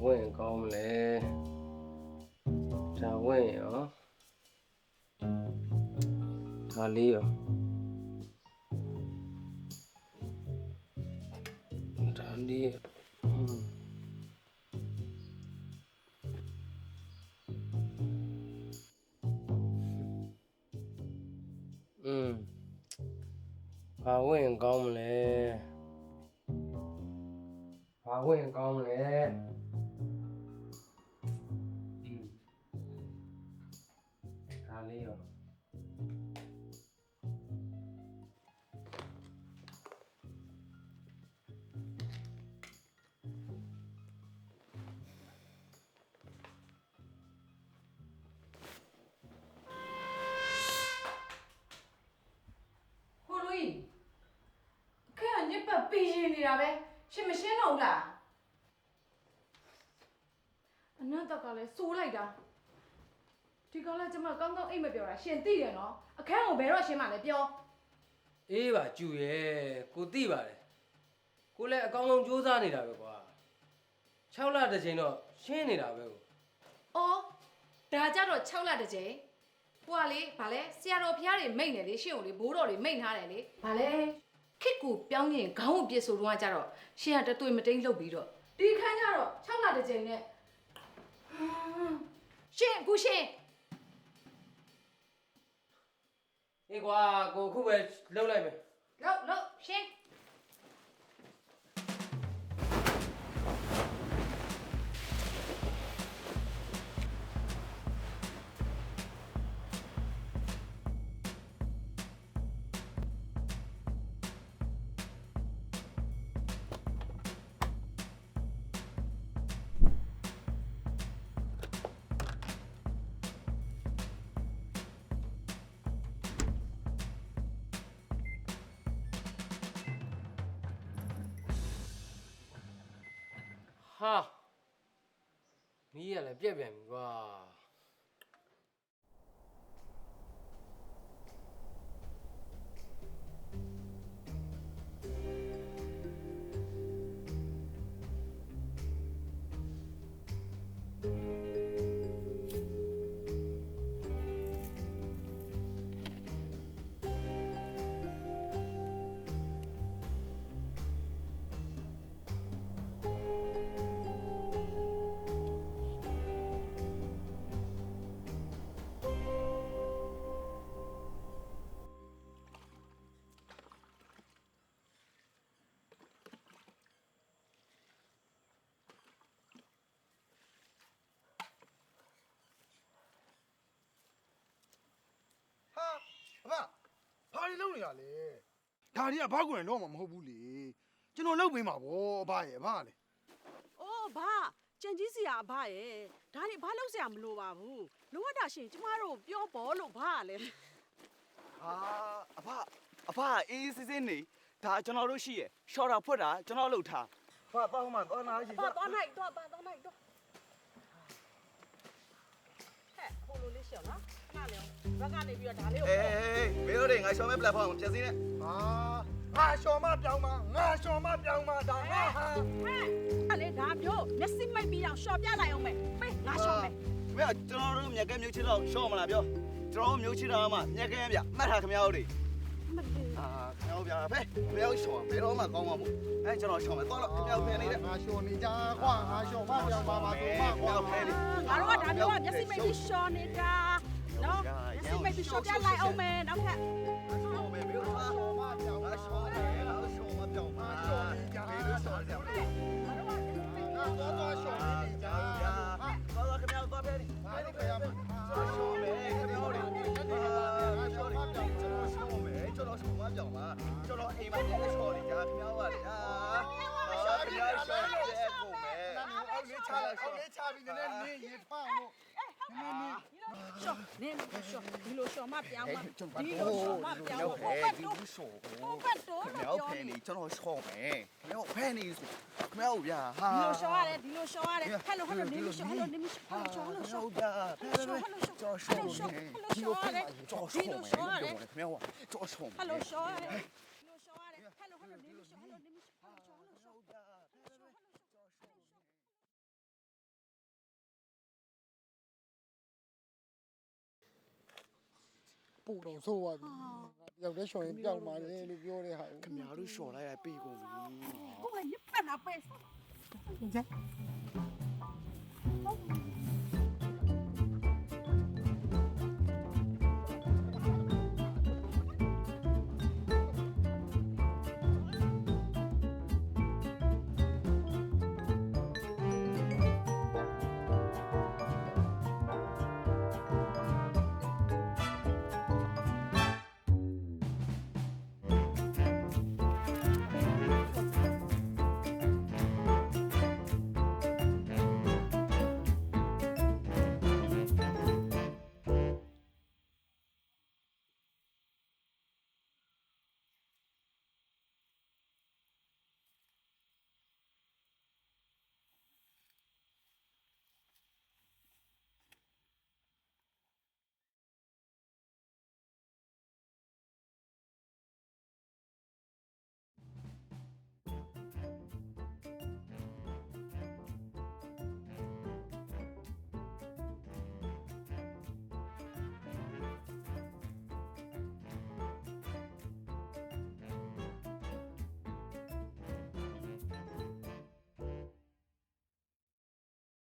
ဝင်ကောင်းမလဲဒါဝင်ရောဒါလေးရောဒါလေးဘာဝင်ကောင်းမလဲဘာဝင်ကောင်းမလဲဒါလေးရောခဲကညစ်ပတ်ပြီးရင်နေတာပဲရှင်မရှင်းတော့ဘူးလားအနတ်တကလည်းစိုးလိုက်တာဒီကောင်လည်းကျမကောင်းကောင်းအိတ်မပြောတာရှင်သိတယ်နော်အခန်းကိုဘယ်တော့ရှင်းမှလဲပြောအေးပါကျူရဲ့ကိုသိပါတယ်ကိုလည်းအကောင်းဆုံးစူးစမ်းနေတာပဲကွာ6လတစ်ချိန်တော့ရှင်းနေတာပဲကိုအော်ဒါကြတော့6လတစ်ချိန်ကိုကလေဗာလဲဆရာတော်ဖျားတွေမိတ်နေလေရှင်ကိုလေဘိုးတော်တွေမိတ်ထားတယ်လေဗာလဲခစ်ကူပြောင်းရင်ခေါင်းကိုပြစ်ဆိုတော့ကြတော့ရှင်ကတသွေးမတိန်လှုပ်ပြီးတော့ဒီခန်းကြတော့6လတစ်ချိန်နဲ့ရှင်ကူရှင်အေးကွာကိုခုပဲလှုပ်လိုက်မယ်လှုပ်ရှင်ဟာမီးရလည်းပြက်ပြန်ပြီကွာအဖဘာတွေလုပ်နေရလဲဒါတွေကဘာကွန်တော့မှမဟုတ်ဘူးလေကျွန်တော်လုပ်ပေးမှာဗောအဖရဲ့အဖလေအိုးဘာကြံကြီးစရာအဖရဲ့ဒါတွေဘာလုပ်စရာမလိုပါဘူးလိုအပ်တာရှင်ကျမတို့ပြောပေါ်လို့ဘာလဲ ဟာအဖအေးစစ်စစ်နေဒါကျွန်တော်တို့ရှိရရှော့တာဖွက်တာကျွန်တော်လုပ်ထားဖာတော့မှတော့နာရှိကြသွားနိုင်တော့ဟဲ့ဟိုလိုလေးရှော့နော်ခဏလေးဘက်ကနေပြီးတော့ဒါလေးကိုအေးမင်းတို့တွေငါရှော့မဲ့ platform ကိုဖြည့်စင်းနဲ့ငါရှော်မပြောင်းမှာဒါငါဟာဟဲ့အဲ့လေဒါမျိုးမျက်စိမိတ်ပြီးတော့ရှော့ပြလိုက်အောင်မယ်ပေးငါရှော့မယ်မင်းကျွန်တော်တို့မြက်ကဲမြုပ်ချစ်တော့ရှော့မလားပြောကျွန်တော်မြုပ်ချစ်တာမှမြက်ကဲဗျမှတ်ထားခင်ဗျားတို့တွေမတည်ခင်ဗျားတို့ဗျာဖေးခင်ဗျားတို့ရှော့ဘယ်တော့မှကောင်းမှာမဟုတ်ကျွန်တော်ရှော့မယ်တော့ခင်ဗျားတို့ဖယ်နေတဲ့ငါရှော်နေကြကွာငါရှော်မပြောင်းပါဆိုမှကွာငါတို့ကဒါမျိုးကမျက်စိမိတ်ပြီးရှော့နေတာနော်မျက်စိမိတ်ပြီးရှော့ပြလိုက်အောင်မယ်နောက်ထပ်ရှော့မယ်ပြောပါရှော့မပြောင်းပါရှော့မယ်ရှော့မပြောင်းပါရှော့နေကြတယ်လို့ရှော့ကြတယ်ငါတော့ရှော်နေကြတော့ခင်ဗျားတို့ဖယ်နေဘာလို့ဖယ်ရမှာရှော့မယ်ခင်ဗျားတို့ရှော့မပြောင်းကျွန်တော်ရှော့မပြောင်းပါကျွန်တော်အိမ်မှာနေရှော့နေကြခင်ဗျားတို့ကလေခင်ဗျားရှော့နေတယ်ပုံမယ်အောက်လေးချပြီးနည်းရေဖောင်းလို့ရှော့နင်းရှော့ဒီလိုရှော့မပြောင်းပါဒီလိုရှော့မပြောင်းပါဒီလိုရှော့ကိုခင်ဗျားဖယ်နေကျွန်တော်ရှော့မယ်ခင်ဗျားဖယ်နေဆိုခင်ဗျားဗျာဟာဒီလိုရှော့ရတယ်ဟဲ့လိုနေမရှော့ဟဲ့လိုနေမရှော့ဟဲ့လိုရှော့ဗျာကျွန်တော်ရှော့မယ်ဒီလိုဖယ်နေကျွန်တော်ရှေ့မယ်ခင်ဗျားကျွန်တော်ရှေ့မယ်ဟဲ့လိုရှော့ရတယ်ဟဲ့လိုနေမရှော့ဟဲ့လိုနေမရှော့ ပို့တော့ဆိုးသွားပြီရောက်တဲ့ရှော်ရင်ပြောက်มาတယ်လို့ပြောတဲ့ဟာ ခင်ဗျားတို့လျှော်လိုက်ရပြေကုန်ပြီ ကိုကရပတ်နာပဲ